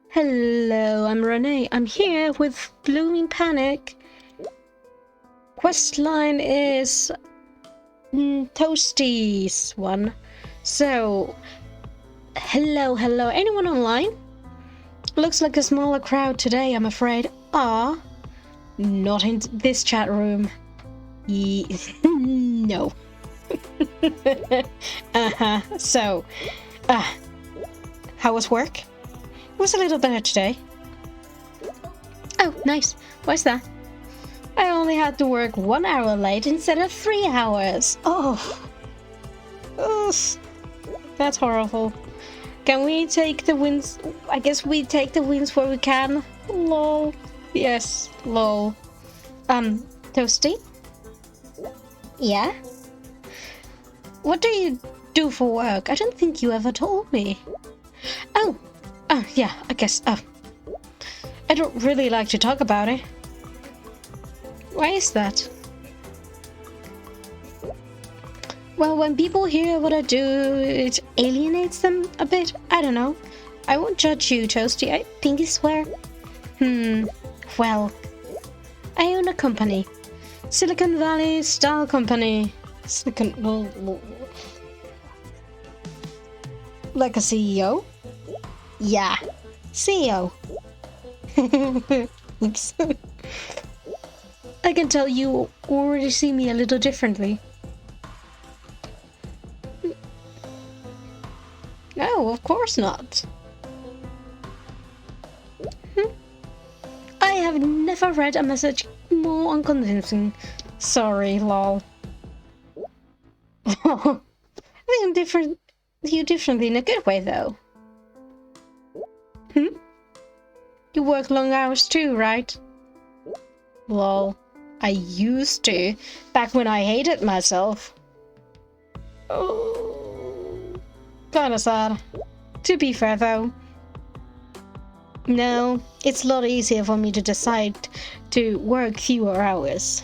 Hello, I'm Renee. I'm here with Blooming Panic. Questline is Toasties one. So, hello. Anyone online? Looks like a smaller crowd today, I'm afraid. Not in this chat room. No. So, how was work? It was a little better today. Oh, nice. Why's that? I only had to work 1 hour late instead of 3 hours. Oh. Ugh. That's horrible. Can we take the wins? I guess we take the wins where we can. Lol. Yes, lol. Toasty? Yeah? What do you do for work? I don't think you ever told me. Yeah, I guess, I don't really like to talk about it. Why is that? Well, when people hear what I do, it alienates them a bit. I don't know. I won't judge you, Toasty. I think it's fair. Well, I own a company. Silicon Valley Style Company. Like a CEO? Yeah, CEO. Oops. I can tell you already see me a little differently. No, of course not. I have never read a message more unconvincing. Sorry, lol. I think I'm you differently in a good way, though. You work long hours too, right? Lol. I used to, back when I hated myself. Oh, kinda sad. To be fair, though. No, it's a lot easier for me to decide to work fewer hours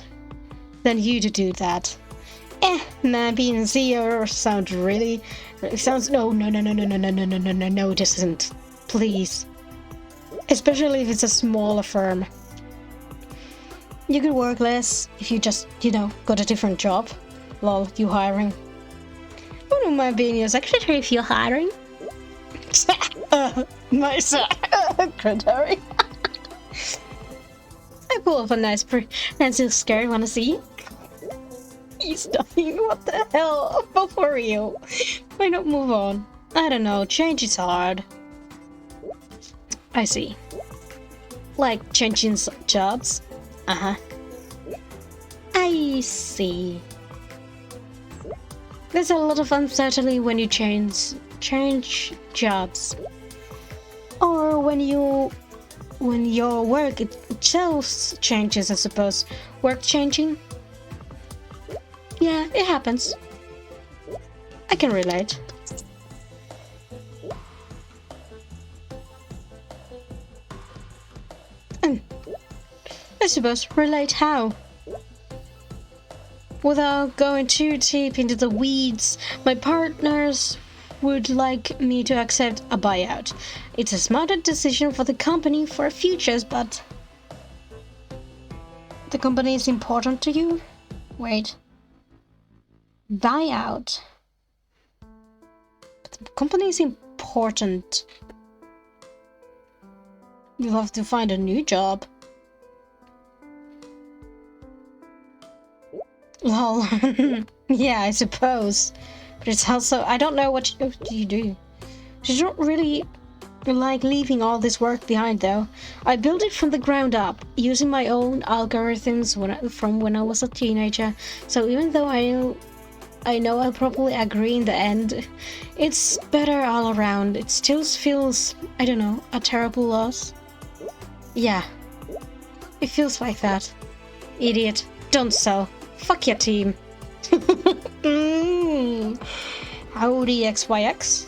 than you to do that. Man, being a CEO sounds really sounds no, it isn't. Please. Especially if it's a smaller firm. You could work less if you just, got a different job. Lol, you hiring? I wouldn't mind being your secretary if you're hiring. My secretary. I pull off a nice pencil skirt, wanna see? He's dying, what the hell? But for real. Why not move on? I don't know, change is hard. I see. Like changing jobs? I see. There's a lot of uncertainty when you change jobs. Or when your work itself changes, I suppose. Work changing? Yeah, it happens. I can relate. I suppose, relate how? Without going too deep into the weeds, my partners would like me to accept a buyout. It's a smarter decision for the company for futures, but... The company is important to you? Wait. Buyout? But the company is important. You'll have to find a new job. Lol. Yeah, I suppose. But it's also... I don't know what you do. You don't really like leaving all this work behind, though. I built it from the ground up, using my own algorithms from when I was a teenager. So even though I know I'll probably agree in the end, it's better all around. It still feels, I don't know, a terrible loss. Yeah. It feels like that. Idiot. Don't sell. Fuck your team. Howdy XYX.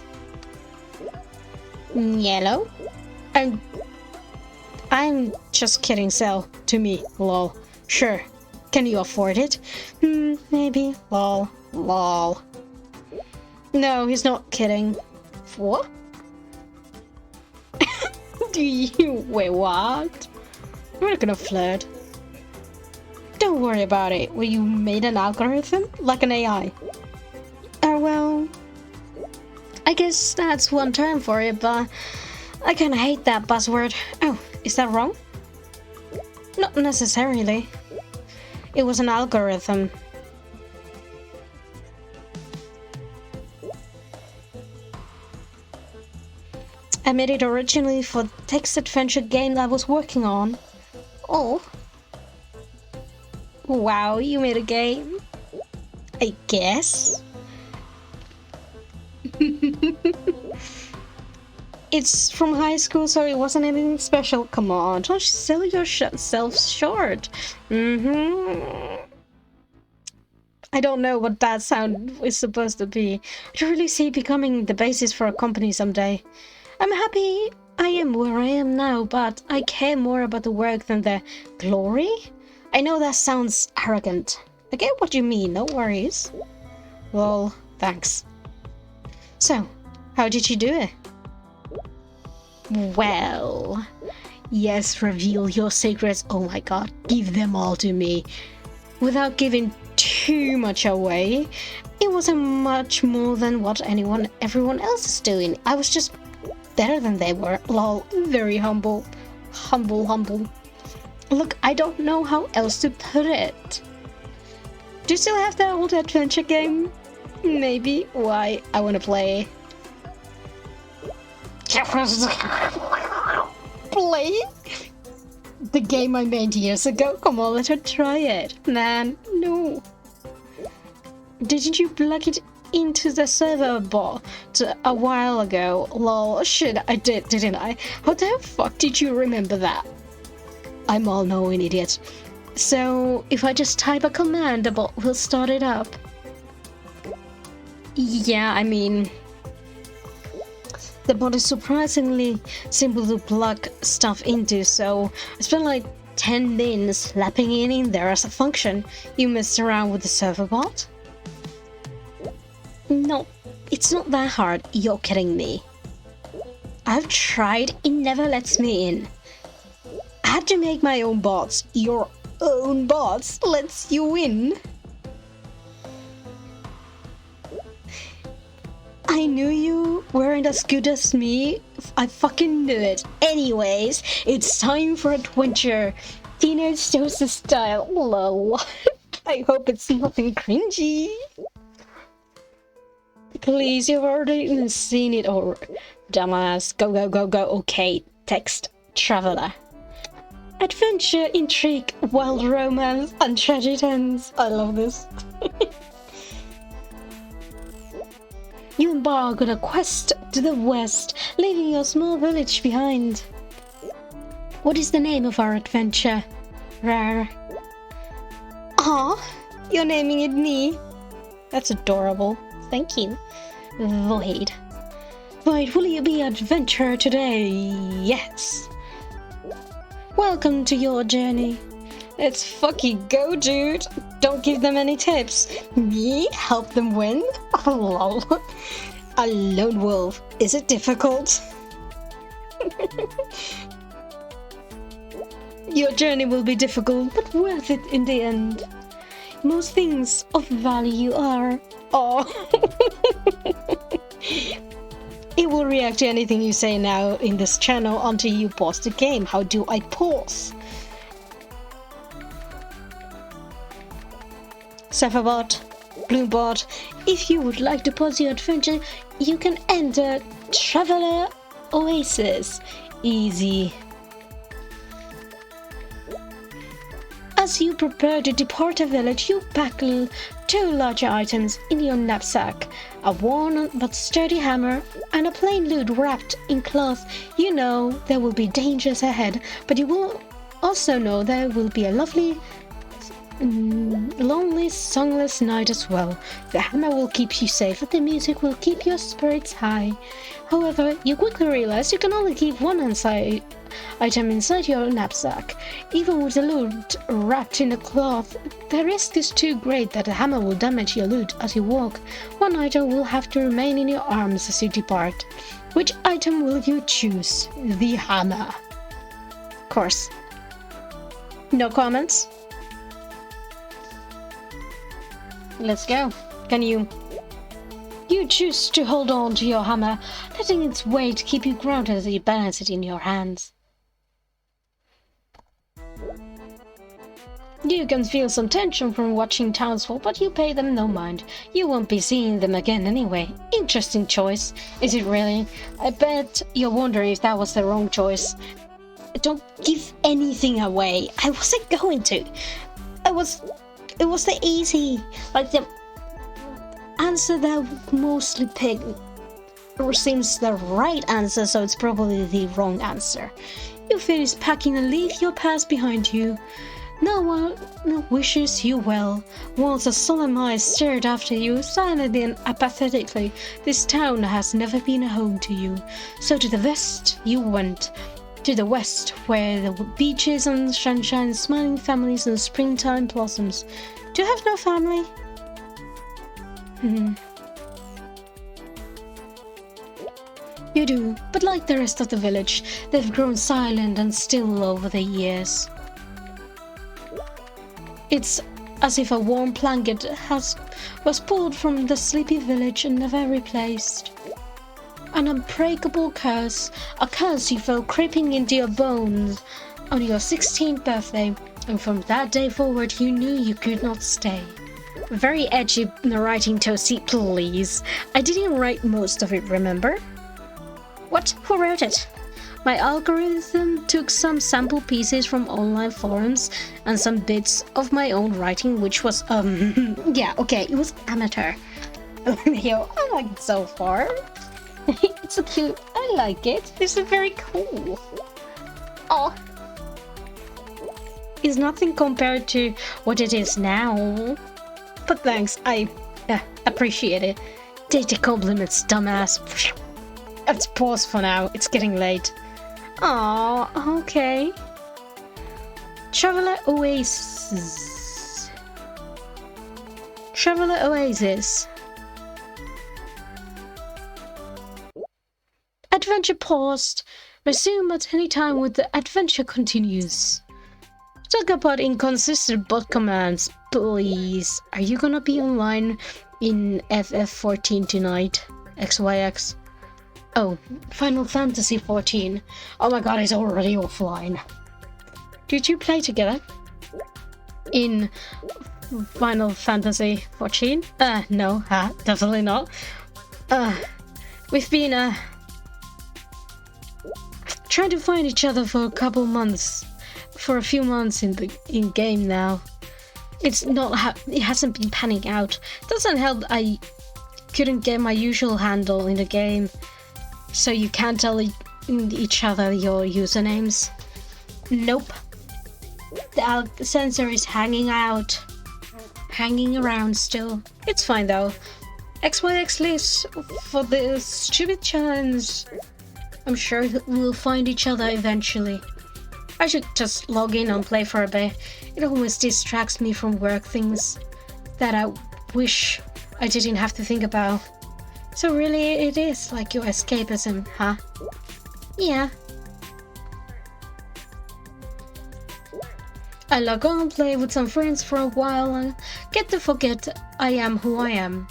Yellow. I'm just kidding, sell to me, lol. Sure. Can you afford it? Maybe. Lol. Lol. No, he's not kidding. What? Do you? Wait, what? We're not gonna flirt. Don't worry about it. Well, you made an algorithm? Like an AI? Oh, well... I guess that's one term for it, but... I kinda hate that buzzword. Oh, is that wrong? Not necessarily. It was an algorithm. I made it originally for the text adventure game I was working on. Oh. Wow, you made a game? I guess. It's from high school, so it wasn't anything special. Come on, don't sell yourself short. I don't know what that sound is supposed to be. I really see it becoming the basis for a company someday. I'm happy I am where I am now, but I care more about the work than the glory. I know that sounds arrogant. I get what you mean, no worries. Well, thanks. So, how did you do it? Well... Yes, reveal your secrets. Oh my god, give them all to me. Without giving too much away, it wasn't much more than what everyone else is doing. I was just better than they were. Lol, very humble. Humble. Look, I don't know how else to put it. Do you still have that old adventure game? Maybe. Why? I want to play. Play? The game I made years ago? Come on, let her try it. Man, no. Didn't you plug it into the server bot a while ago? Lol, shit, I did, didn't I? How the fuck did you remember that? I'm all-knowing idiot. So, if I just type a command, the bot will start it up. Yeah, I mean... The bot is surprisingly simple to plug stuff into, so I spent like 10 minutes slapping it in there as a function. You messed around with the server bot? No, it's not that hard. You're kidding me. I've tried, it never lets me in. I had to make my own bots. Your own bots lets you in. I knew you weren't as good as me. I fucking knew it. Anyways, it's time for adventure. Teenage Toaster style. Lol. I hope it's nothing cringy. Please, you've already seen it all. Dumbass. Go. Okay, text. Traveler. Adventure, intrigue, wild romance, and tragic ends. I love this. You embark on a quest to the west, leaving your small village behind. What is the name of our adventure? Rar. Aw, you're naming it me. That's adorable. Thank you. Void. Void, will you be adventurer today? Yes. Welcome to your journey. Let's fucking go, dude. Don't give them any tips. Me? Help them win? Oh, lol. A lone wolf. Is it difficult? Your journey will be difficult, but worth it in the end. Most things of value are... Oh. It will react to anything you say now in this channel until you pause the game. How do I pause? Surferbot, Bloombot, if you would like to pause your adventure, you can enter Traveler Oasis. Easy. As you prepare to depart a village, you pack two larger items in your knapsack. A worn but sturdy hammer and a plain lute wrapped in cloth. You know there will be dangers ahead, but you will also know there will be a lovely... lonely, songless night as well. The hammer will keep you safe, but the music will keep your spirits high. However, you quickly realize you can only keep one item inside your knapsack. Even with the loot wrapped in a cloth, the risk is too great that the hammer will damage your loot as you walk. One item will have to remain in your arms as you depart. Which item will you choose? The hammer. Of course. No comments? Let's go. Can you? You choose to hold on to your hammer, letting its weight keep you grounded as you balance it in your hands. You can feel some tension from watching townsfolk, but you pay them no mind. You won't be seeing them again anyway. Interesting choice. Is it really? I bet you're wondering if that was the wrong choice. Don't give anything away. I wasn't going to. It was the easy, like the answer that mostly picked seems the right answer, so it's probably the wrong answer. You finish packing and leave your past behind you. No one wishes you well. Once a solemn eyes stared after you, silently and apathetically. This town has never been a home to you. So to the west you went. To the west, where the beaches and sunshine, smiling families and springtime blossoms. Do you have no family? You do, but like the rest of the village, they've grown silent and still over the years. It's as if a warm blanket was pulled from the sleepy village and never replaced. An unbreakable curse, a curse you felt creeping into your bones on your 16th birthday, and from that day forward you knew you could not stay. Very edgy writing, Toasty, please. I didn't write most of it, remember? What? Who wrote it? My algorithm took some sample pieces from online forums and some bits of my own writing, which was, yeah, okay, it was amateur. Yo, I like it so far. It's so cute. I like it. This is very cool. Oh. It's nothing compared to what it is now. But thanks, I appreciate it. Take the compliments, dumbass. Let's pause for now. It's getting late. Aww, okay. Traveler Oasis. Traveler Oasis. Adventure paused. Resume at any time when the adventure continues. Talk about inconsistent bot commands, please. Are you gonna be online in FF14 tonight? XYX. Oh, Final Fantasy 14. Oh my god, it's already offline. Did you play together? In Final Fantasy 14? No, definitely not. We've been, trying to find each other for a few months in game now. It hasn't been panning out. Doesn't help I couldn't get my usual handle in the game, so you can't tell each other your usernames. Nope. The sensor is hanging around still. It's fine though. XYX lives for the stupid challenge. I'm sure we'll find each other eventually. I should just log in and play for a bit. It always distracts me from work things that I wish I didn't have to think about. So really it is like your escapism, huh? Yeah. I log on, play with some friends for a while and get to forget I am who I am.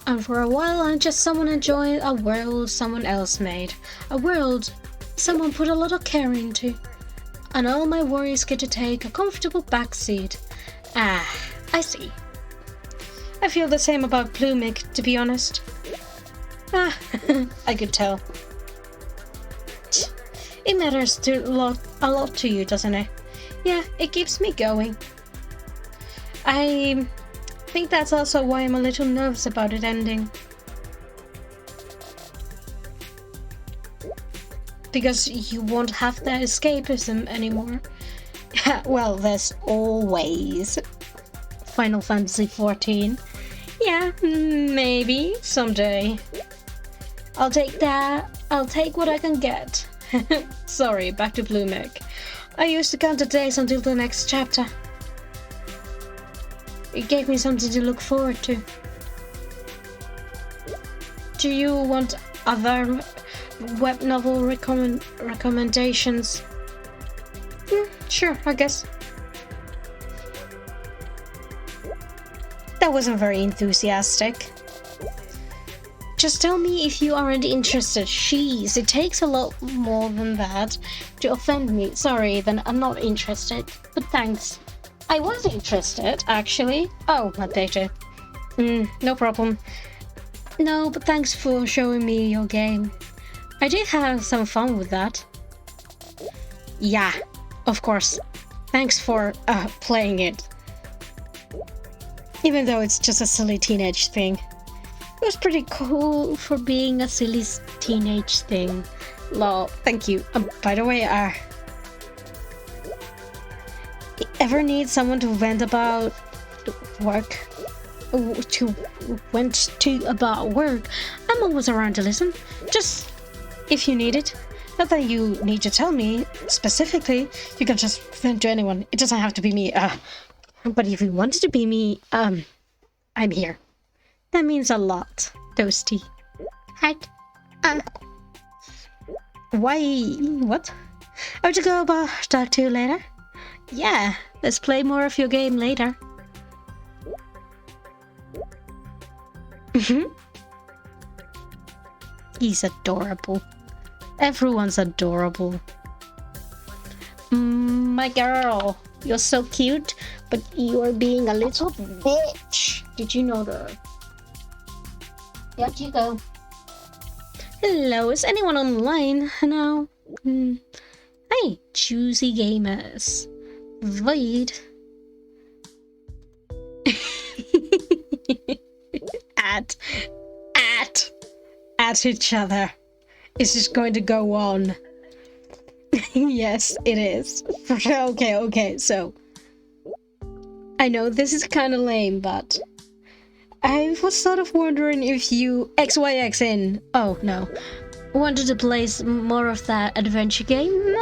And for a while I'm just someone enjoying a world someone else made. A world someone put a lot of care into. And all my worries get to take a comfortable backseat. Ah, I see. I feel the same about Plumik, to be honest. I could tell. It matters a lot to you, doesn't it? Yeah, it keeps me going. I think that's also why I'm a little nervous about it ending. Because you won't have that escapism anymore. Well, there's always Final Fantasy 14. Yeah, maybe someday. I'll take that. I'll take what I can get. Sorry, back to Blue Meg. I used to count the days until the next chapter. It gave me something to look forward to. Do you want other web novel recommendations? Sure, I guess. That wasn't very enthusiastic. Just tell me if you aren't interested. Jeez, it takes a lot more than that to offend me. Sorry, then I'm not interested. But thanks. I was interested, actually. Oh, my data. No problem. No, but thanks for showing me your game. I did have some fun with that. Yeah, of course. Thanks for playing it. Even though it's just a silly teenage thing. It was pretty cool for being a silly teenage thing. Lol, thank you. By the way, ever need someone to vent about work? About work? I'm always around to listen. Just if you need it. Not that you need to tell me specifically. You can just vent to anyone. It doesn't have to be me. But if you want it to be me, I'm here. That means a lot, Toasty. Hi. Why? What? I have to go about talk to you later? Yeah, let's play more of your game later. He's adorable. Everyone's adorable. My girl, you're so cute, but you're being a little bitch. Did you know that? Yep, you go. Hello, is anyone online? No. Hey, juicy gamers. Void. at each other. Is this going to go on? Yes, it is. Okay, so I know this is kind of lame, but I was sort of wondering if you XYX in. Oh no, wanted to play more of that adventure game.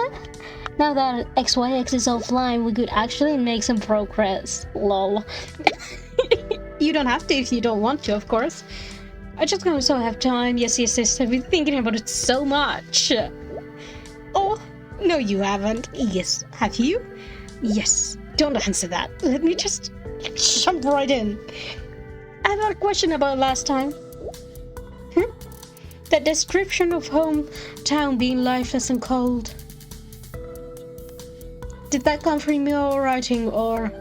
Now that XYX is offline, we could actually make some progress. Lol. You don't have to if you don't want to, of course. I just don't so have time. Yes. I've been thinking about it so much. Oh, no, you haven't. Yes, have you? Yes. Don't answer that. Let me just jump right in. I have a question about last time. The description of hometown being lifeless and cold. Did that come from your writing, or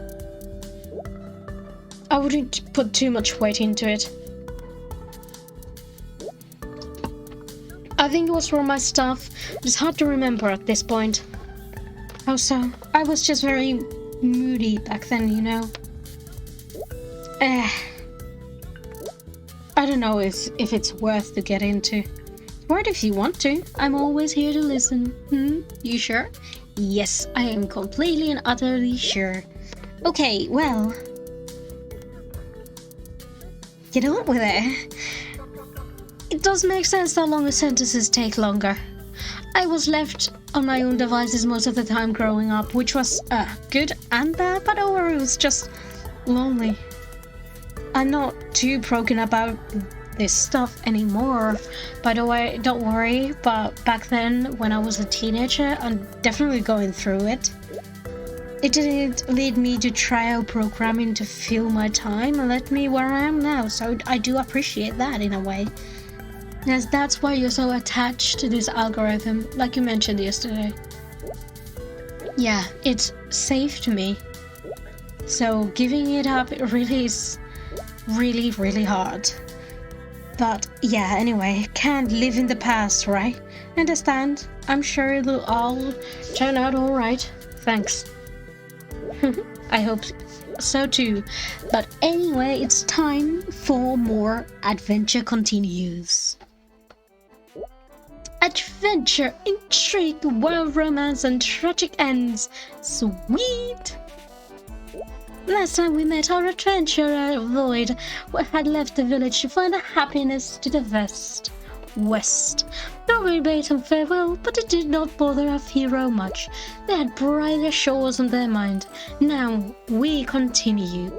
I wouldn't put too much weight into it. I think it was from my stuff. It's hard to remember at this point. Oh, so I was just very moody back then, you know. I don't know if it's worth to get into. What if you want to? I'm always here to listen. You sure? Yes, I am completely and utterly sure. Okay, well, get on with it. It does make sense that longer sentences take longer. I was left on my own devices most of the time growing up, which was good and bad, but overall it was just lonely. I'm not too broken about this stuff anymore. By the way, don't worry, but back then when I was a teenager, I'm definitely going through it. It didn't lead me to try out programming to fill my time and let me where I am now, so I do appreciate that in a way. Yes, that's why you're so attached to this algorithm, like you mentioned yesterday. Yeah, it's safe to me. So giving it up really is really hard. But yeah, anyway, can't live in the past, right? Understand? I'm sure it'll all turn out alright. Thanks. I hope so too. But anyway, it's time for more Adventure Continues. Adventure, intrigue, wild romance, and tragic ends. Sweet! Last time we met, our adventurer Void had left the village to find a happiness to the west. west. Not bade him farewell, but it did not bother our hero much. They had brighter shores on their mind. Now we continue.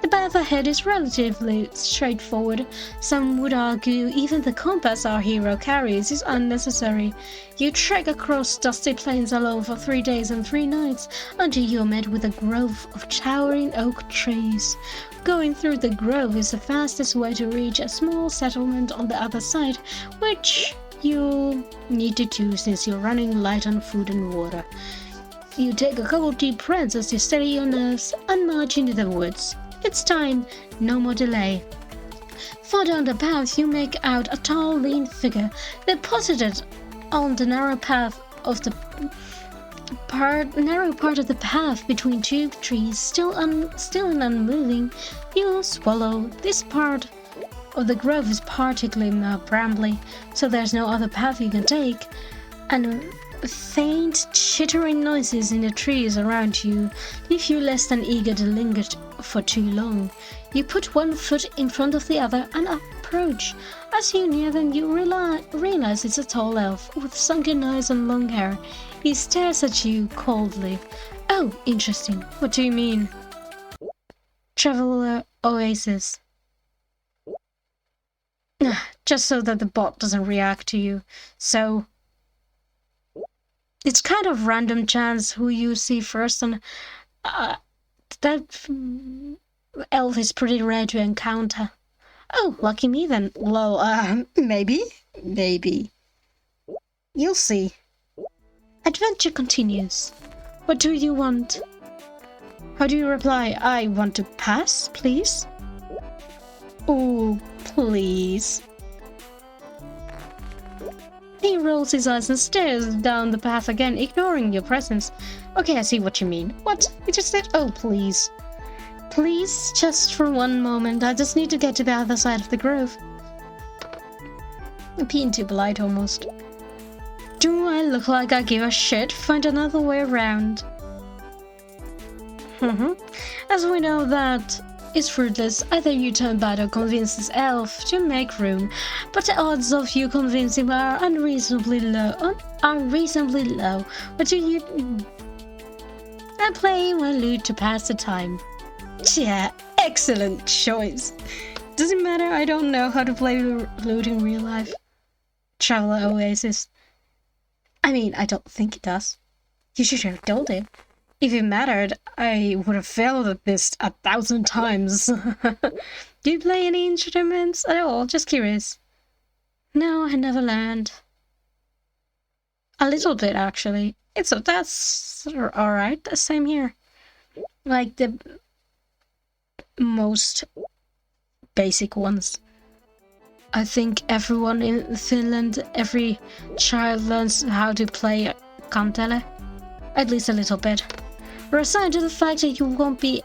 The path ahead is relatively straightforward. Some would argue even the compass our hero carries is unnecessary. You trek across dusty plains alone for 3 days and 3 nights until you are met with a grove of towering oak trees. Going through the grove is the fastest way to reach a small settlement on the other side, which you'll need to do since you're running light on food and water. You take a couple deep breaths as you steady your nerves and march into the woods. It's time, no more delay. Far down the path you make out a tall, lean figure deposited on the narrow part of the path between 2 trees, still and unmoving. You swallow. This part of the grove is particularly brambly, so there's no other path you can take, and faint chittering noises in the trees around you leave you less than eager to linger for too long. You put one foot in front of the other and approach. As you near them, you realize it's a tall elf with sunken eyes and long hair. He stares at you coldly. Oh, interesting. What do you mean? Traveler Oasis. Just so that the bot doesn't react to you. So it's kind of random chance who you see first, and that elf is pretty rare to encounter. Oh, lucky me then. Well, maybe. You'll see. Adventure continues. What do you want? How do you reply? I want to pass, please. Oh, please. He rolls his eyes and stares down the path again, ignoring your presence. Okay, I see what you mean. What? You just said, oh, please. Please, just for one moment. I just need to get to the other side of the grove. I'm being too polite, almost. Do I look like I give a shit? Find another way around. As we know that is fruitless. Either you turn bad or convince this elf to make room, but the odds of you convincing him are unreasonably low. What do you... I play my lute to pass the time. Yeah, excellent choice. Doesn't matter, I don't know how to play lute in real life. Traveler Oasis. I mean, I don't think it does. You should have told him. If it mattered, I would have failed at this 1,000 times. Do you play any instruments at all? Just curious. No, I never learned. A little bit, actually. That's alright. Same here. Like the most basic ones. I think everyone in Finland, every child learns how to play kantele. At least a little bit. Resigned to the fact that you won't be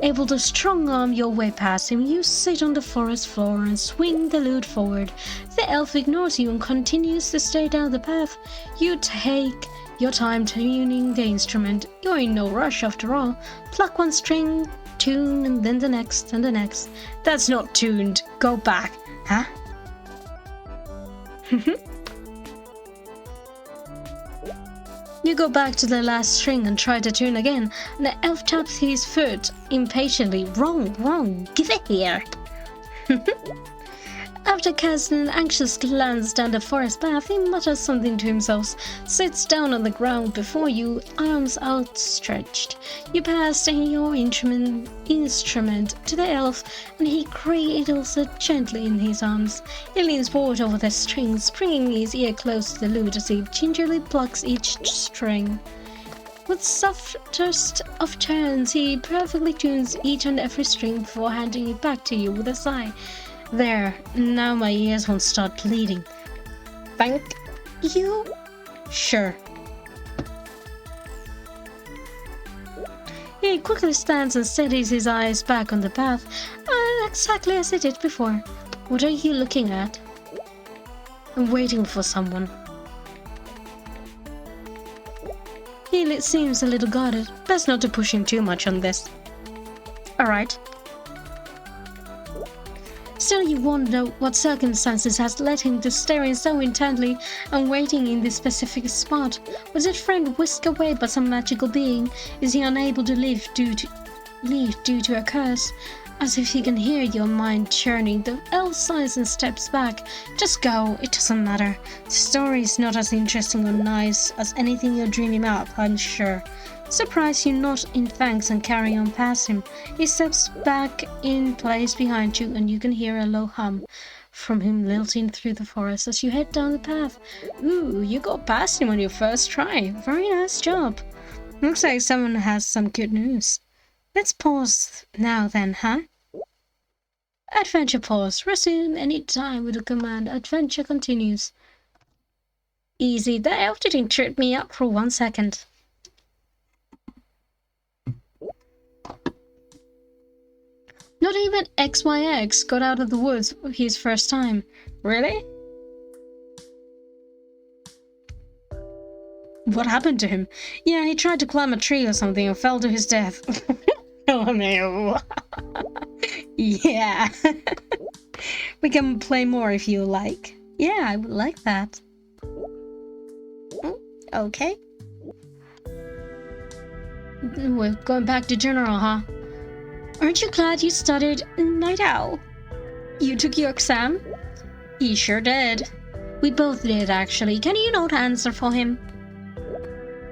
able to strong-arm your way past him, you sit on the forest floor and swing the lute forward. The elf ignores you and continues to stay down the path. You take your time tuning the instrument. You're in no rush after all. Pluck one string, tune, and then the next and the next. That's not tuned. Go back. Huh? You go back to the last string and try to tune again, and the elf taps his foot impatiently. Wrong, give it here. After casting an anxious glance down the forest path, he mutters something to himself, sits down on the ground before you, arms outstretched. You pass your instrument to the elf, and he cradles it gently in his arms. He leans forward over the strings, bringing his ear close to the lute as he gingerly plucks each string. With softest of turns, he perfectly tunes each and every string before handing it back to you with a sigh. There, now my ears won't start bleeding. Thank you? Sure. He quickly stands and steadies his eyes back on the path, exactly as he did before. What are you looking at? I'm waiting for someone. He seems a little guarded. Best not to push him too much on this. Alright. Still, you wonder what circumstances has led him to staring so intently and waiting in this specific spot. Was his friend whisked away by some magical being? Is he unable to leave due to a curse? As if he can hear your mind churning, the elf sighs and steps back. Just go, it doesn't matter. The story is not as interesting or nice as anything you're dreaming up, I'm sure. Surprised you nod in thanks and carry on past him. He steps back in place behind you and you can hear a low hum from him lilting through the forest as you head down the path. Ooh, you got past him on your first try. Very nice job. Looks like someone has some good news. Let's pause now then, huh? Adventure pause. Resume any time with the command. Adventure continues. Easy. That elf didn't trip me up for 1 second. Not even XYX got out of the woods his first time. Really? What happened to him? Yeah, he tried to climb a tree or something and fell to his death. Oh no. Yeah. We can play more if you like. Yeah, I would like that. Okay. We're going back to general, huh? Aren't you glad you studied Night Owl? You took your exam? He sure did. We both did, actually. Can you not answer for him?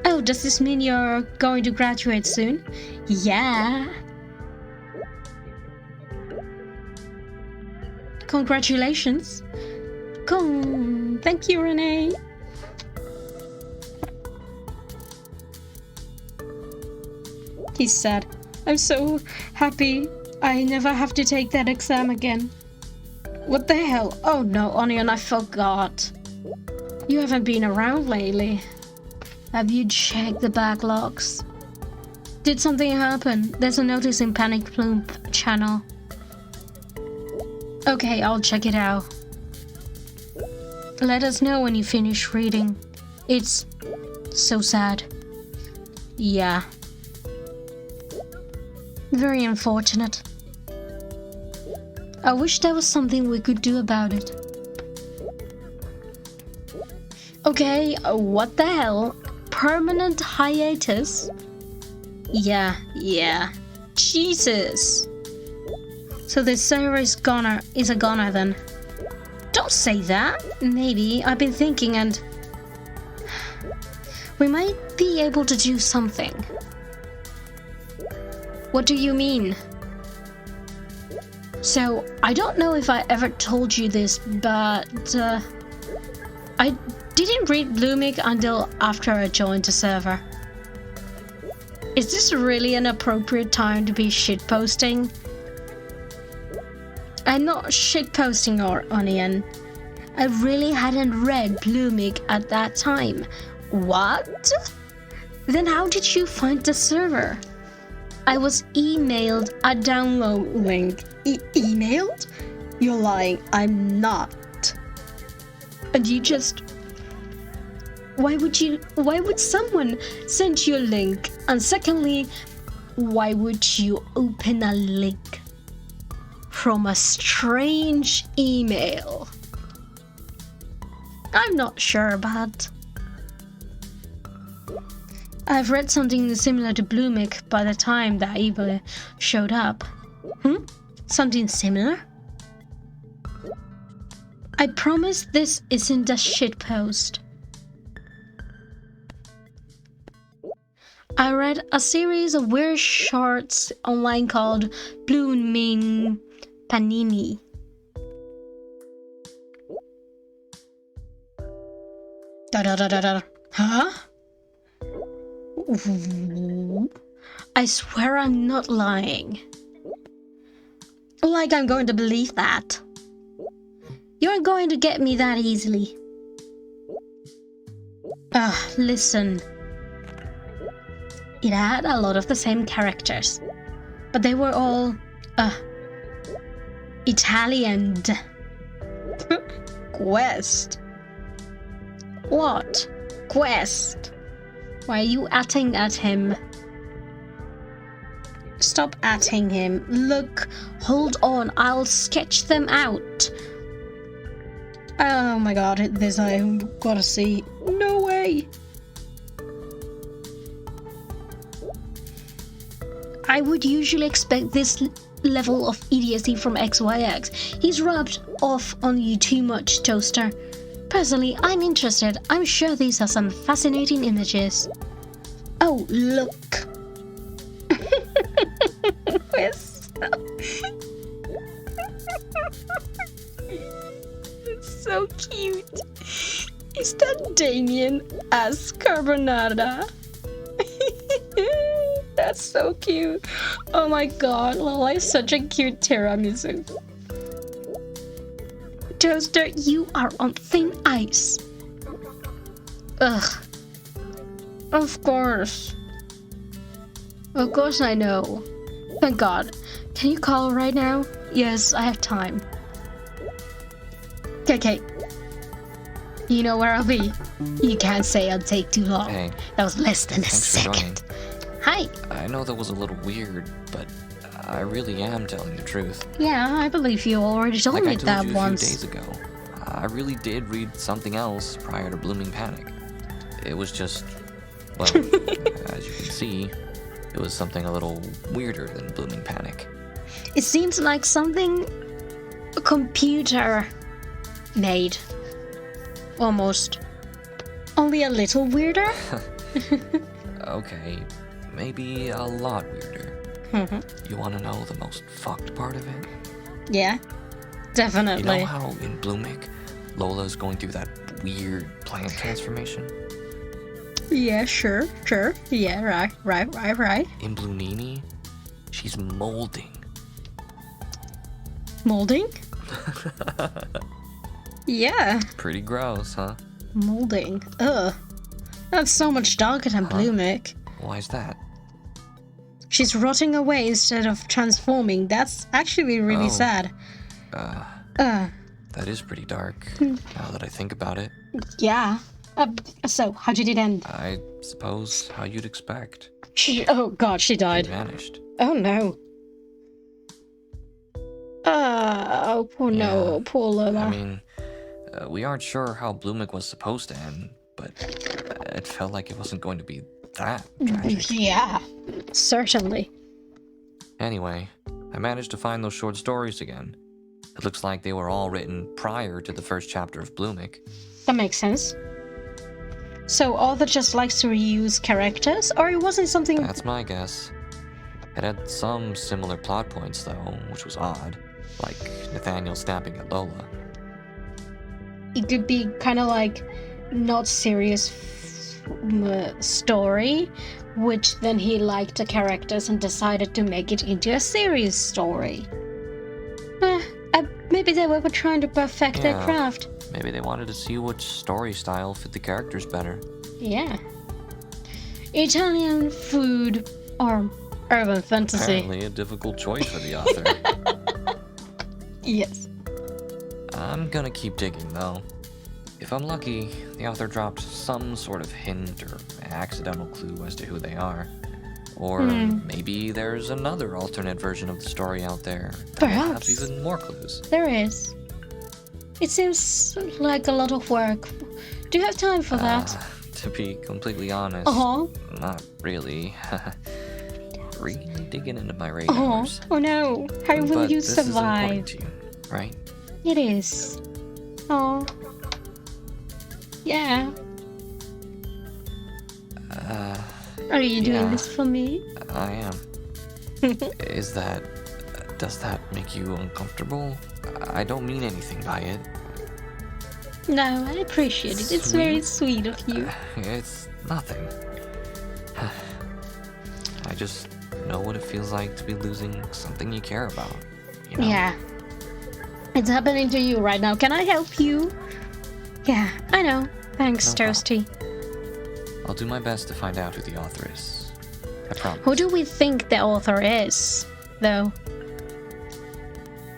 Oh, does this mean you're going to graduate soon? Yeah. Congratulations. Thank you, Renee. He said, I'm so happy I never have to take that exam again. What the hell? Oh no, Onion, I forgot. You haven't been around lately. Have you checked the backlogs? Did something happen? There's a notice in Panic Plume channel. Okay, I'll check it out. Let us know when you finish reading. It's so sad. Yeah. Very unfortunate. I wish there was something we could do about it. Okay, what the hell? Permanent hiatus? Yeah. Jesus. So the server is a goner then. Don't say that. Maybe. I've been thinking and we might be able to do something. What do you mean? So, I don't know if I ever told you this, but I didn't read Blooming until after I joined the server. Is this really an appropriate time to be shitposting? I'm not shitposting or Onion. I really hadn't read Blooming at that time. What? Then how did you find the server? I was emailed a download link. Emailed? You're lying. I'm not. And you just... Why would someone send you a link? And secondly, why would you open a link from a strange email? I'm not sure, but I've read something similar to Blooming by the time that Eva showed up. Something similar? I promise this isn't a shitpost. I read a series of weird shorts online called Blooming Panini. Huh? I swear I'm not lying. Like I'm going to believe that. You aren't going to get me that easily. Listen. It had a lot of the same characters, but they were all, Italian. Quest. What? Quest. Why are you atting at him? Stop atting him. Look, hold on, I'll sketch them out. Oh my god, this I gotta see. No way! I would usually expect this level of idiocy from XYX. He's rubbed off on you too much, Toaster. Personally, I'm interested. I'm sure these are some fascinating images. Oh, look. It's so cute. Is that Damien as Carbonara? That's so cute. Oh my god, Lola is such a cute tiramisu. Toaster, you are on thin ice. Ugh. Of course. Of course I know. Thank God. Can you call right now? Yes, I have time. Okay. You know where I'll be. You can't say I'll take too long. Hey. That was less than a Thanks for second. joining. Hi. I know that was a little weird, but I really am telling the truth. Yeah, I believe you already told Like me I told that you a once. few days ago, I really did read something else prior to Blooming Panic. It was just, well, as you can see, it was something a little weirder than Blooming Panic. It seems like something a computer made. Almost. Only a little weirder? Okay, maybe a lot weirder. You want to know the most fucked part of it? Yeah, definitely. You know how in Blooming, Lola's going through that weird plant transformation? Yeah, sure. Yeah, right. In Blunini, she's molding. Molding? Yeah, Pretty gross, huh? molding. Ugh. That's so much darker than Blooming. Why's that? She's rotting away instead of transforming. That's actually really sad. That is pretty dark, now that I think about it. Yeah. So, how did it end? I suppose how you'd expect. Oh god, she She died. vanished. Oh no. Oh, poor no, Yeah. poor Lola. I mean, we aren't sure how Blooming was supposed to end, but it felt like it wasn't going to be that tragic. Yeah, certainly. Anyway, I managed to find those short stories again. It looks like they were all written prior to the first chapter of Blooming. That makes sense. So author just likes to reuse characters, or it wasn't something... That's my guess. It had some similar plot points, though, which was odd. Like Nathaniel snapping at Lola. It could be kind of like not serious story, which then he liked the characters and decided to make it into a serious story. Maybe they were trying to perfect their Yeah. craft. Maybe they wanted to see which story style fit the characters better. Yeah. Italian food or urban fantasy. Apparently a difficult choice for the author. Yes. I'm gonna keep digging, though. If I'm lucky, the author dropped some sort of hint or accidental clue as to who they are. Or maybe there's another alternate version of the story out there that Perhaps. has even more clues. There is. It seems like a lot of work. Do you have time for that? To be completely honest, not really. Really digging into my radars. Oh no. How will But you this is important survive? to you, right? It is. Oh. Yeah. Are you doing yeah. this for me? I am. Does that make you uncomfortable? I don't mean anything by it. No, I appreciate it. It's very sweet of you. It's nothing. I just know what it feels like to be losing something you care about, you know? Yeah. It's happening to you right now. Can I help you? Yeah, I know. Thanks, No problem. Toasty. I'll do my best to find out who the author is. I promise. Who do we think the author is, though?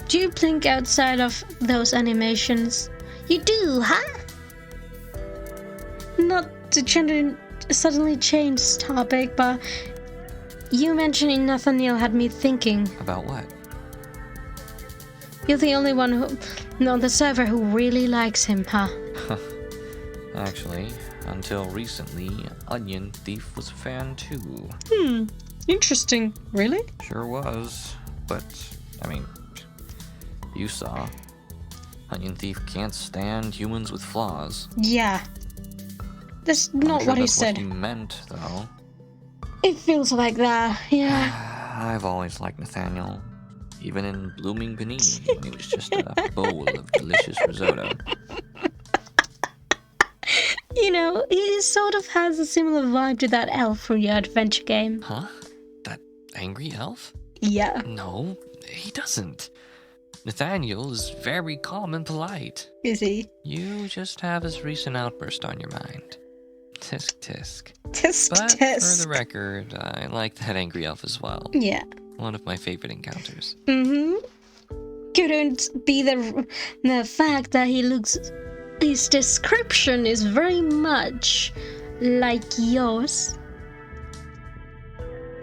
Do you blink outside of those animations? You do, huh? Not to suddenly change topic, but You mentioning Nathaniel had me thinking. About what? You're the only one on the server who really likes him, huh? Actually, until recently, Onion Thief was a fan too. Interesting. Really? Sure was. But, I mean, you saw. Onion Thief can't stand humans with flaws. Yeah. That's not sure what he that's said. What he meant, though. It feels like that, yeah. I've always liked Nathaniel. Even in Blooming Panini, when he was just a bowl of delicious risotto. You know, he sort of has a similar vibe to that elf from your adventure game. Huh? That angry elf? Yeah. No, he doesn't. Nathaniel is very calm and polite. Is he? You just have his recent outburst on your mind. Tisk tisk. Tisk But tisk. for the record, I like that angry elf as well. Yeah. One of my favorite encounters. Couldn't be the fact that his description is very much like yours.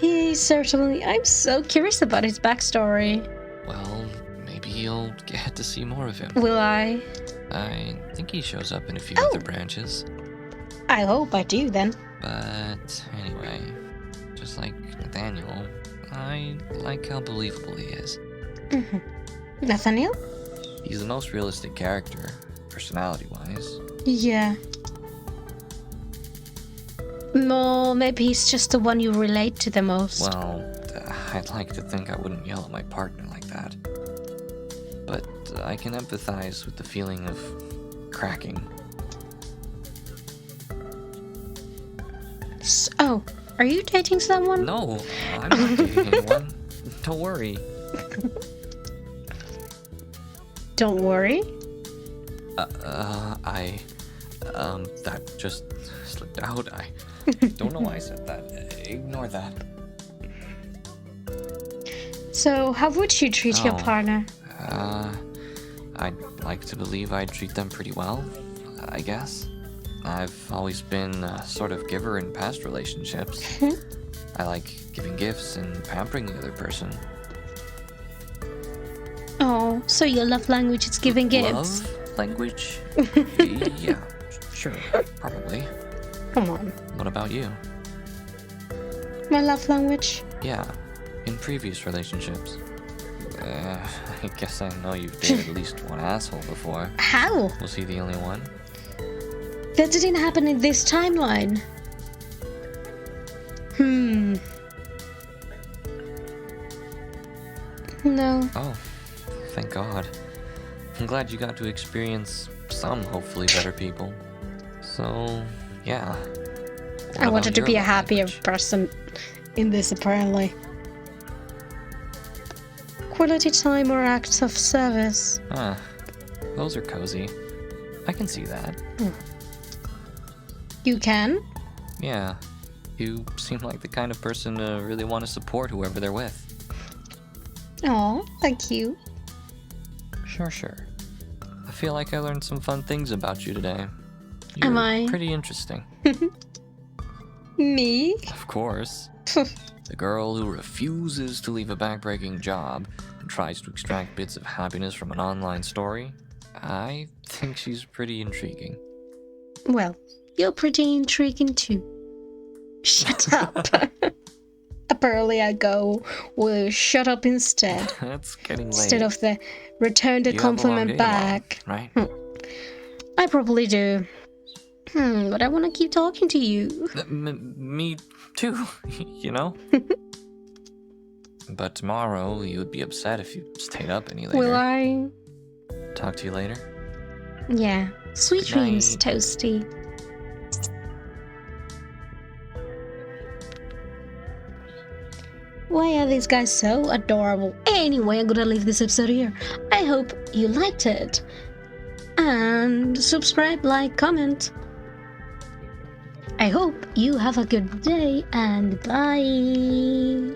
I'm so curious about his backstory. Well, maybe you'll get to see more of him. Will I? I think he shows up in a few Oh. other branches. I hope I do then. But anyway, just like Nathaniel, I like how believable he is. Nathaniel? He's the most realistic character, personality-wise. Yeah. No, maybe he's just the one you relate to the most. Well, I'd like to think I wouldn't yell at my partner like that. But I can empathize with the feeling of cracking. Oh, are you dating someone? No, I'm not dating anyone. Don't worry. Don't worry. That just slipped out. I don't know why I said that. Ignore that. So, how would you treat your partner? I'd like to believe I'd treat them pretty well, I guess. I've always been a sort of giver in past relationships. I like giving gifts and pampering the other person. Oh, so your love language is giving gifts? Love language? Yeah, sure, probably. Come on. What about you? My love language? Yeah, in previous relationships. I guess I know you've dated at least one asshole before. How? Was he the only one? That didn't happen in this timeline. No. Oh, thank God. I'm glad you got to experience some hopefully better people. So, yeah. I wanted to be a happier person in this, apparently. Quality time or acts of service. Ah, those are cozy. I can see that. You can? Yeah. You seem like the kind of person to really want to support whoever they're with. Aw, thank you. Sure. I feel like I learned some fun things about you today. Am You're I? pretty interesting. Me? Of course. The girl who refuses to leave a backbreaking job and tries to extract bits of happiness from an online story. I think she's pretty intriguing. Well, you're pretty intriguing too. Shut up. Apparently I go, well, shut up instead. It's getting late. Instead of the return the You have a long compliment day back. tomorrow, right? I probably do. But I want to keep talking to you. Me too, you know? But tomorrow you'd be upset if you stayed up any later. Will I? Talk to you later. Yeah. Sweet Good dreams, night. Toasty. Why are these guys so adorable? Anyway, I'm gonna leave this episode here. I hope you liked it. And subscribe, like, comment. I hope you have a good day and bye.